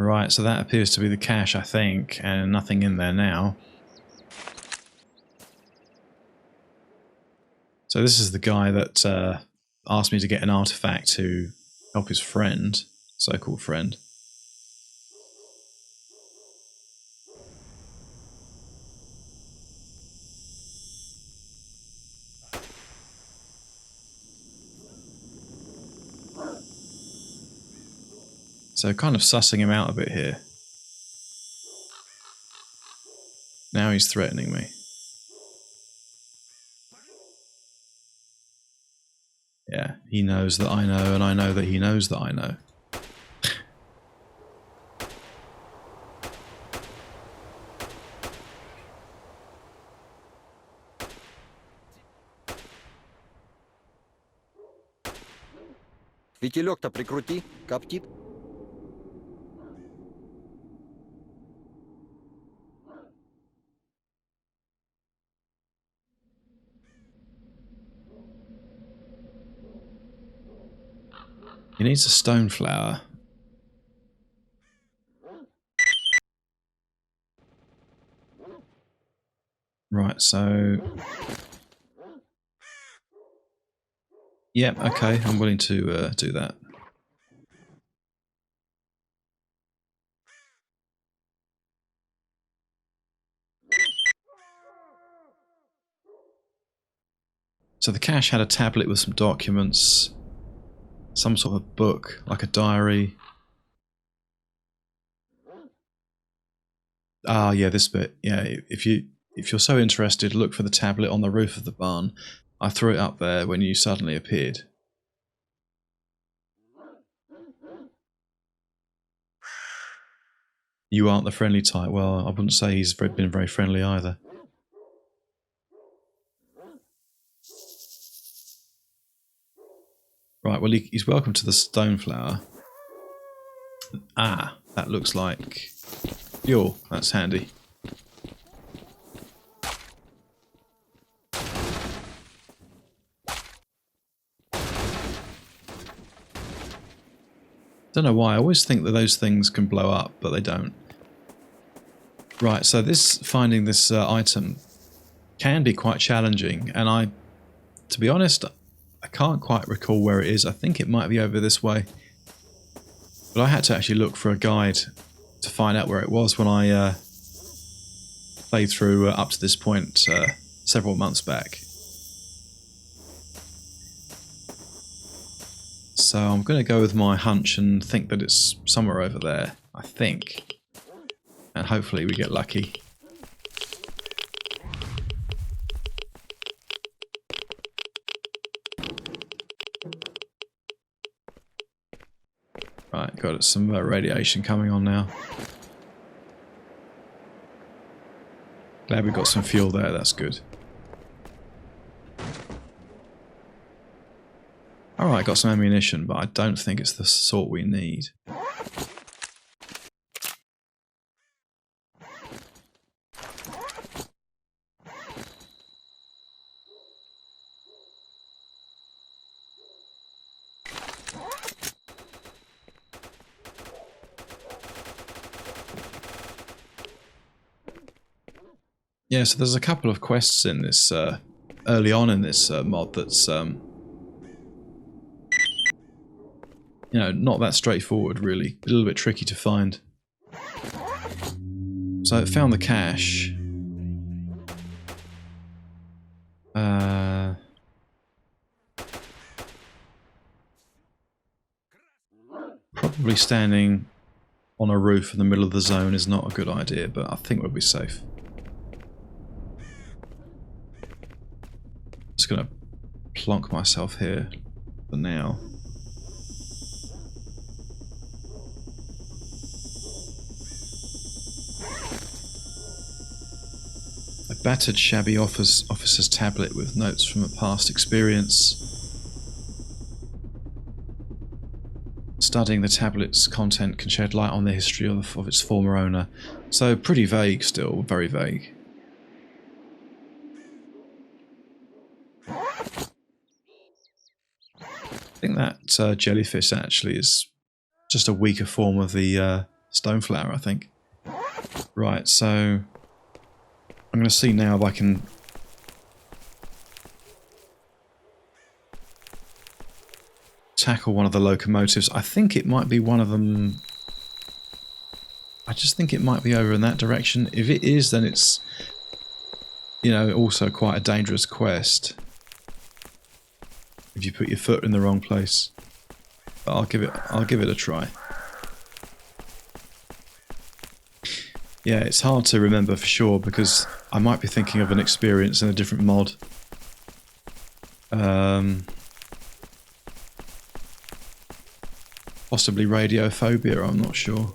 Right, so that appears to be the cache, I think, and nothing in there now. So this is the guy that asked me to get an artifact to help his friend, so-called friend. So kind of sussing him out a bit here. Now he's threatening me. Yeah, he knows that I know, and I know that he knows that I know. Фитилек-то прикрути, коптит. He needs a stone flower. Right, so... Yep, okay, I'm willing to do that. So the cache had a tablet with some documents, some sort of book, like a diary. Ah, yeah, this bit. Yeah, if you're so interested, look for the tablet on the roof of the barn. I threw it up there when you suddenly appeared. You aren't the friendly type. Well, I wouldn't say he's been very friendly either. Right, well, he's welcome to the Stoneflower. Ah, that looks like fuel. That's handy. Don't know why. I always think that those things can blow up, but they don't. Right, so finding this item can be quite challenging, and to be honest, I can't quite recall where it is. I think it might be over this way. But I had to actually look for a guide to find out where it was when I played through up to this point several months back. So I'm going to go with my hunch and think that it's somewhere over there, I think. And hopefully we get lucky. Right, got some radiation coming on now. Glad we got some fuel there, that's good. Alright, got some ammunition, but I don't think it's the sort we need. Yeah, so there's a couple of quests in this, early on in this mod that's, you know, not that straightforward really, a little bit tricky to find. So I found the cache. Probably standing on a roof in the middle of the zone is not a good idea, but I think we'll be safe. Just gonna plonk myself here for now. A battered, shabby officer's tablet with notes from a past experience. Studying the tablet's content can shed light on the history of its former owner. So pretty vague still, very vague. I think that jellyfish actually is just a weaker form of the Stoneflower, I think. Right, so I'm going to see now if I can tackle one of the locomotives. I think it might be one of them. I just think it might be over in that direction. If it is, then it's, you know, also quite a dangerous quest if you put your foot in the wrong place. But I'll give it a try. Yeah, it's hard to remember for sure because I might be thinking of an experience in a different mod. Possibly radiophobia, I'm not sure.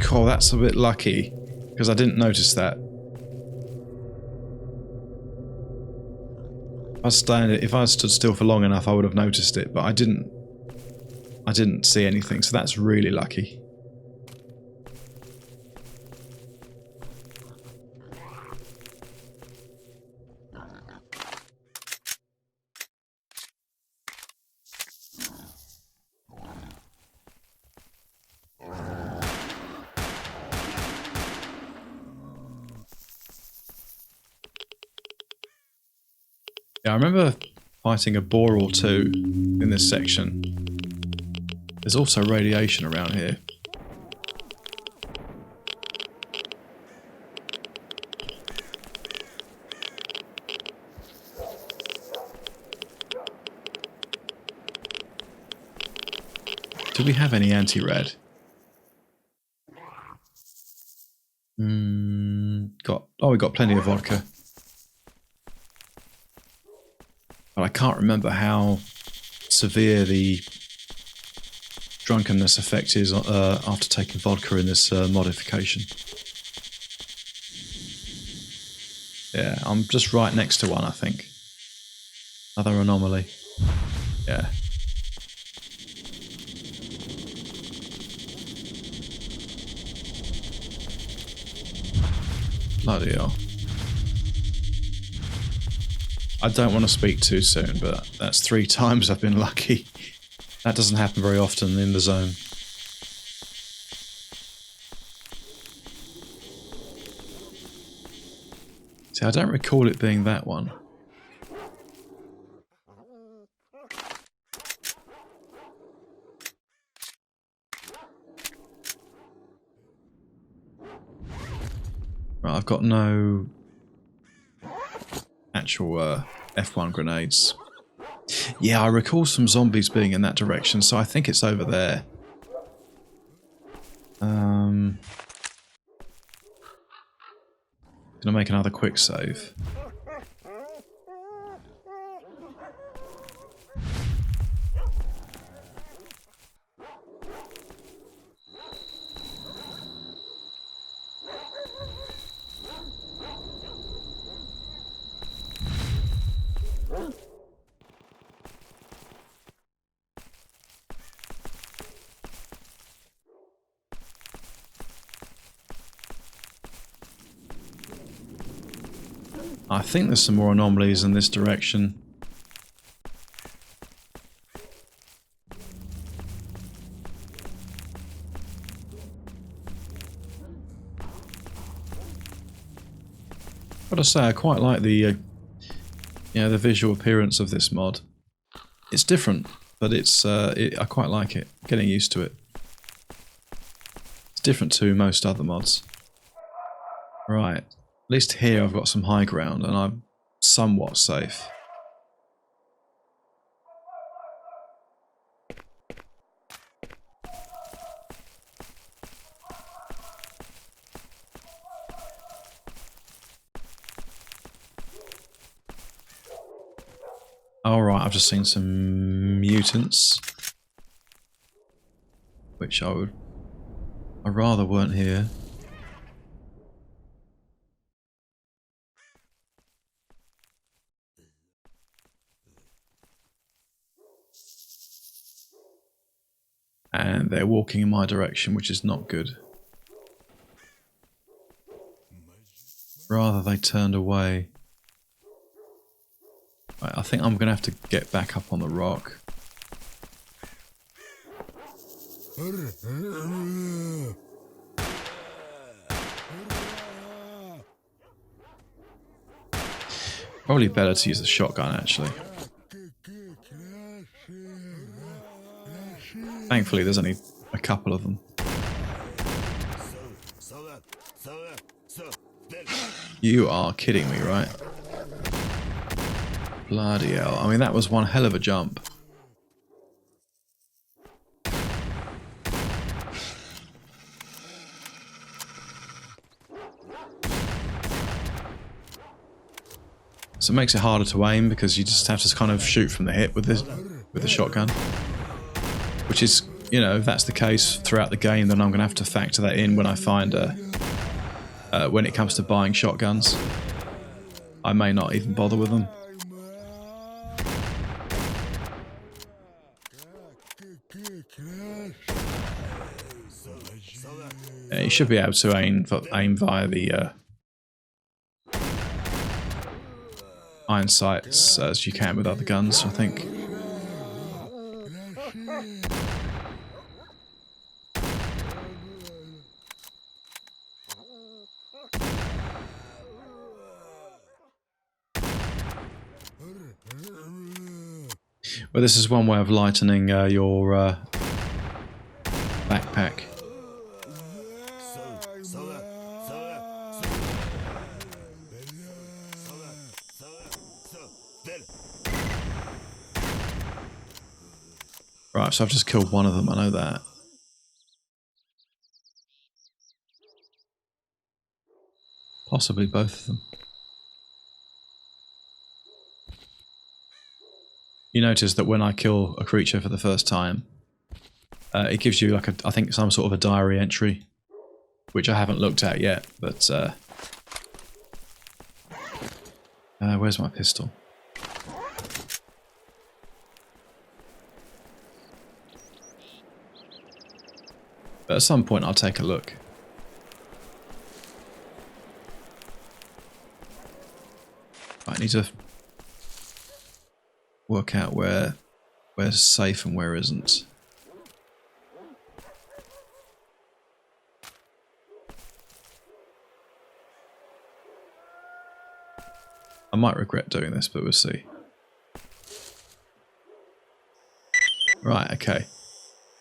Cool, that's a bit lucky because I didn't notice that. If I stood still for long enough, I would have noticed it, but I didn't. I didn't see anything, so that's really lucky. Yeah, I remember fighting a boar or two in this section. There's also radiation around here. Do we have any anti-rad? We got plenty of vodka. But I can't remember how severe the drunkenness effect is after taking vodka in this modification. Yeah, I'm just right next to one, I think. Another anomaly. Yeah. Bloody hell. I don't want to speak too soon, but that's 3 times I've been lucky. That doesn't happen very often in the zone. See, I don't recall it being that one. Right, I've got no actual F1 grenades. Yeah, I recall some zombies being in that direction, so I think it's over there. Gonna make another quick save. I think there's some more anomalies in this direction. Gotta say, I quite like the the visual appearance of this mod. It's different, but I quite like it. Getting used to it. It's different to most other mods. Right. At least here I've got some high ground and I'm somewhat safe. Alright, I've just seen some mutants. Which I'd rather weren't here. And they're walking in my direction, which is not good. Rather they turned away. Right, I think I'm going to have to get back up on the rock. Probably better to use the shotgun, actually. Thankfully, there's only a couple of them. You are kidding me, right? Bloody hell. I mean, that was one hell of a jump. So it makes it harder to aim because you just have to kind of shoot from the hip with the shotgun. Which is, you know, if that's the case throughout the game, then I'm going to have to factor that in when I find when it comes to buying shotguns. I may not even bother with them. Yeah, you should be able to aim via the iron sights as you can with other guns, I think. Well, this is one way of lightening your backpack. Right, so I've just killed one of them, I know that. Possibly both of them. You notice that when I kill a creature for the first time, it gives you like I think some sort of a diary entry, which I haven't looked at yet, but where's my pistol? But at some point I'll take a look. I need to work out where's safe and where isn't. I might regret doing this, but we'll see. Right, okay.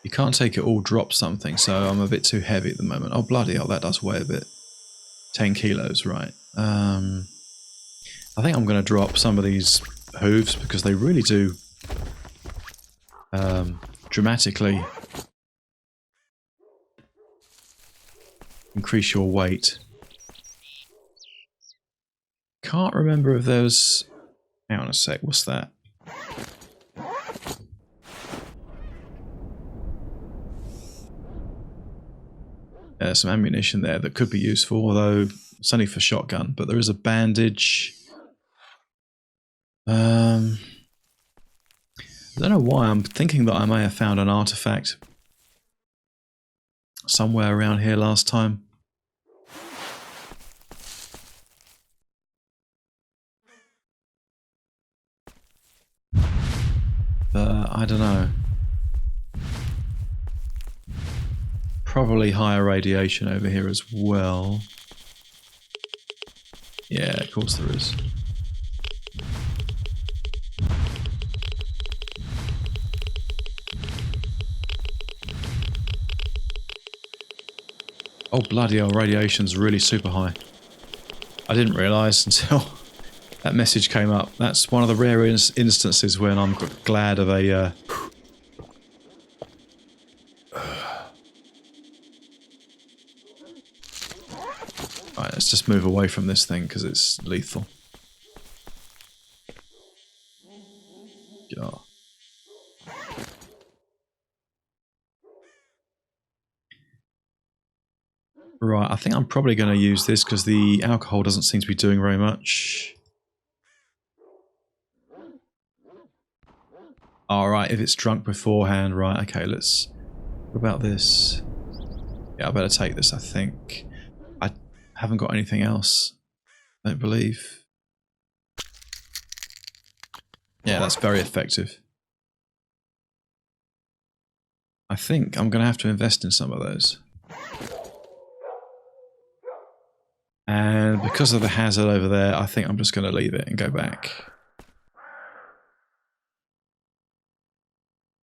You can't take it all, drop something, so I'm a bit too heavy at the moment. Oh, bloody hell, that does weigh a bit. 10 kilos, right. I think I'm going to drop some of these hooves because they really do dramatically increase your weight. Can't remember if there's... Hang on a sec, what's that? There's some ammunition there that could be useful, although it's only for shotgun, but there is a bandage. I don't know why, I'm thinking that I may have found an artifact somewhere around here last time. But I don't know. Probably higher radiation over here as well. Yeah, of course there is. Oh bloody hell, radiation's really super high. I didn't realise until that message came up. That's one of the rare instances when I'm glad of a... Right, let's just move away from this thing because it's lethal. God. Right, I think I'm probably going to use this because the alcohol doesn't seem to be doing very much. Alright, if it's drunk beforehand, right, okay, let's... What about this? Yeah, I better take this, I think. I haven't got anything else, I don't believe. Yeah, that's very effective. I think I'm going to have to invest in some of those. And because of the hazard over there, I think I'm just going to leave it and go back.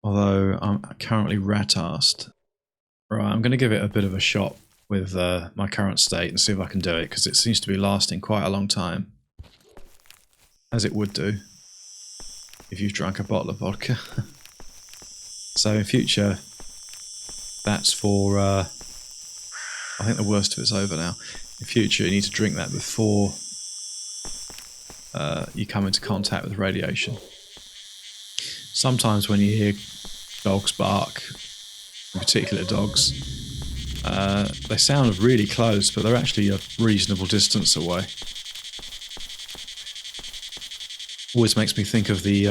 Although I'm currently rat-arsed. Right, I'm going to give it a bit of a shot with my current state and see if I can do it, because it seems to be lasting quite a long time. As it would do if you've drunk a bottle of vodka. So in future, that's for... I think the worst of it's over now. In future, you need to drink that before you come into contact with radiation. Sometimes when you hear dogs bark, in particular dogs, they sound really close, but they're actually a reasonable distance away. Always makes me think of the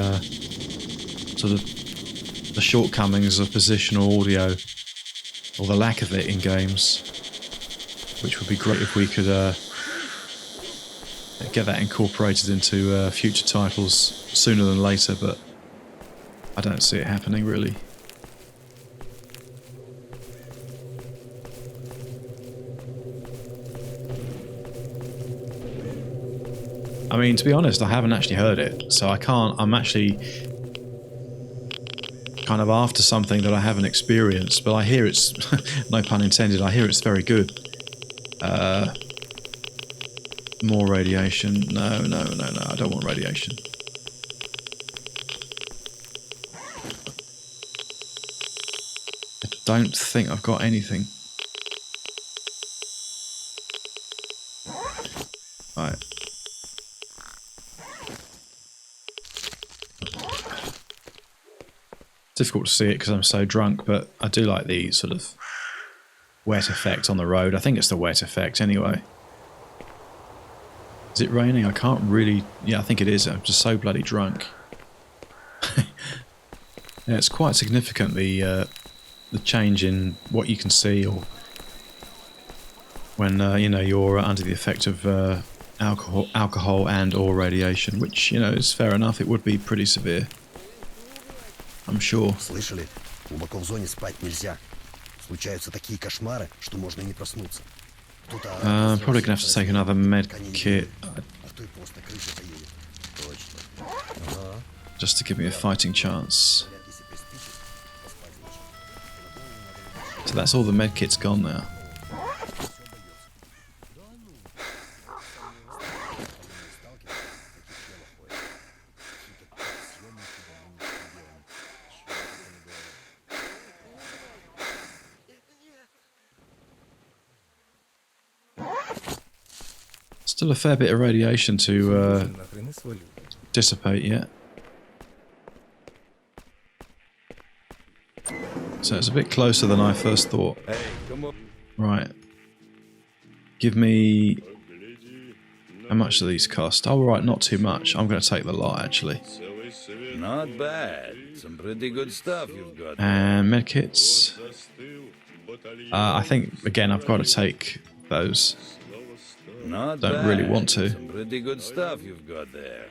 sort of the shortcomings of positional audio, or the lack of it in games, which would be great if we could get that incorporated into future titles sooner than later, but I don't see it happening really. I mean, to be honest, I haven't actually heard it, so I can't. I'm actually kind of after something that I haven't experienced, but I hear it's, no pun intended, I hear it's very good. More radiation. No, I don't want radiation. I don't think I've got anything. Right. Difficult to see it because I'm so drunk, but I do like the sort of wet effect on the road. I think it's the wet effect anyway. Is it raining? I can't really... Yeah, I think it is. I'm just so bloody drunk. Yeah, it's quite significant, the change in what you can see, or when you know, you're under the effect of alcohol and or radiation, which, you know, is fair enough. It would be pretty severe, I'm sure. Слышали? Глубоко в зоне спать нельзя. Случаются такие кошмары, что можно не проснуться. I'm probably going to have to take another med kit just to give me a fighting chance. So that's all the med kit's gone now. Still a fair bit of radiation to dissipate yet. So it's a bit closer than I first thought. Right. Give me... How much do these cost? Oh, right, not too much. I'm going to take the lot, actually. Not bad. Some pretty good stuff you've got. And medkits. I think, again, I've got to take those. Not Don't bad. really want to. Some pretty good stuff you've got there.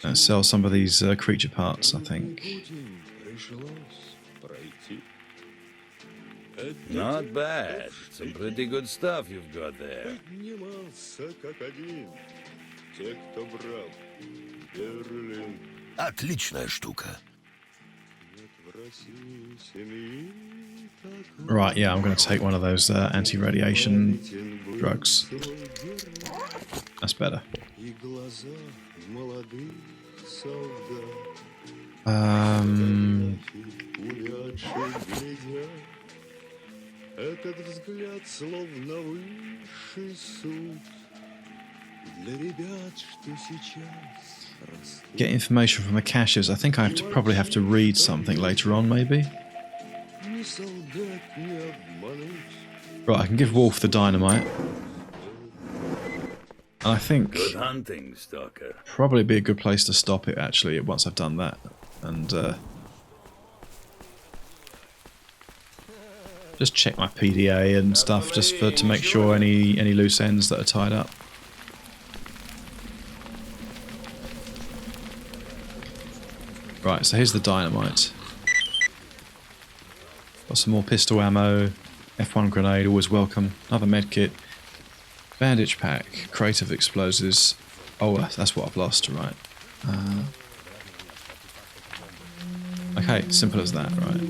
And sell some of these creature parts, I think. Not bad. Some pretty good stuff you've got there. Отличная штука. Right, yeah, I'm going to take one of those anti-radiation drugs. That's better. Get information from the caches. I think I probably have to read something later on, maybe. Right, I can give Wolf the dynamite. And I think Good hunting, Stalker. probably be a good place to stop it, actually, once I've done that. And just check my PDA and stuff, just to make sure any loose ends that are tied up. Right, so here's the dynamite. Got some more pistol ammo. F1 grenade, always welcome. Another medkit. Bandage pack. Crate of explosives. Oh, that's what I've lost, right. Okay, simple as that, right.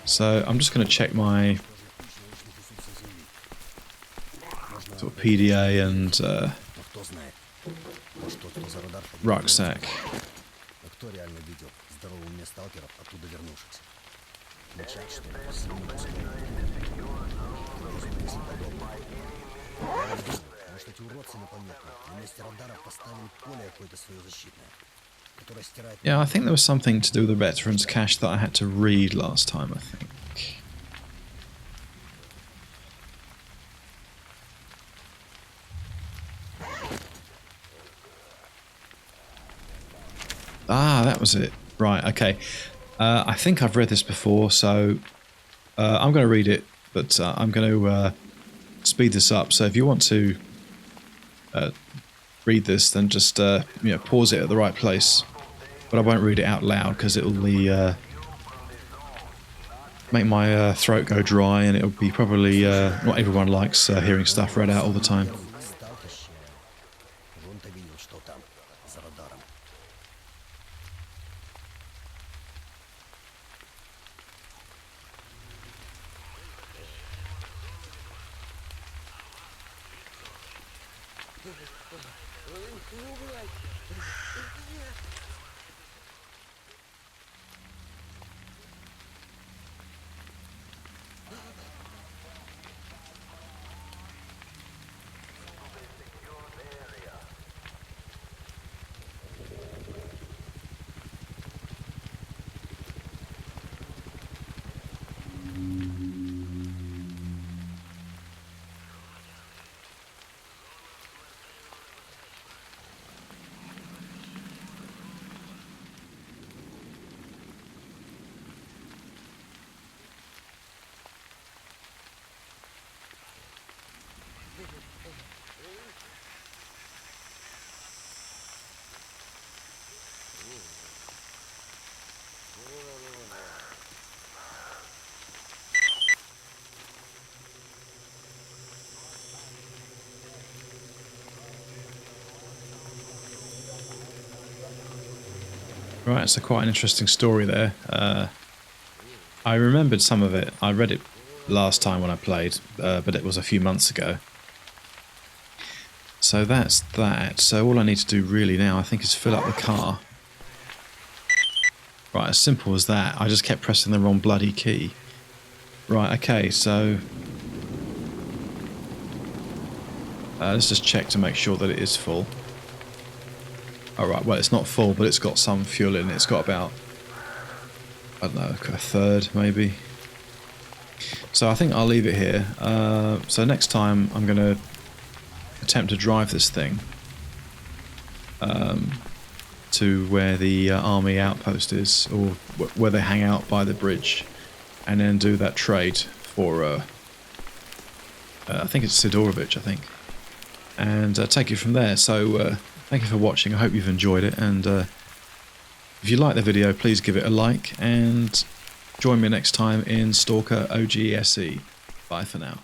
So I'm just going to check my sort of PDA and rucksack. Кто реально видел здорового мне сталкера, оттуда вернувшихся? Мечать, что ли? Сильно мысль подобная. Я вот думаю, может, эти уродцы непонятные на месте радаров поставили поле какое-то свое защитное, которое стирает... Yeah, I think there was something to do with the veterans cache that I had to read last time, I think. Ah, that was it. Right, okay. I think I've read this before, so I'm going to read it, but I'm going to speed this up. So if you want to read this, then just pause it at the right place. But I won't read it out loud because it'll make my throat go dry, and it'll be probably not everyone likes hearing stuff read out all the time. Вон-то видел, что там, за радаром. Right, so quite an interesting story there. I remembered some of it. I read it last time when I played, but it was a few months ago. So that's that. So all I need to do really now, I think, is fill up the car. Right, as simple as that. I just kept pressing the wrong bloody key. Right, okay, so... let's just check to make sure that it is full. Alright, well, it's not full, but it's got some fuel in it. It's got about, I don't know, a third, maybe. So I think I'll leave it here. So next time I'm going to attempt to drive this thing to where the army outpost is, or where they hang out by the bridge, and then do that trade for, I think it's Sidorovich, I think, and take it from there. So thank you for watching. I hope you've enjoyed it, and if you like the video, please give it a like, and join me next time in S.T.A.L.K.E.R. OGSE. Bye for now.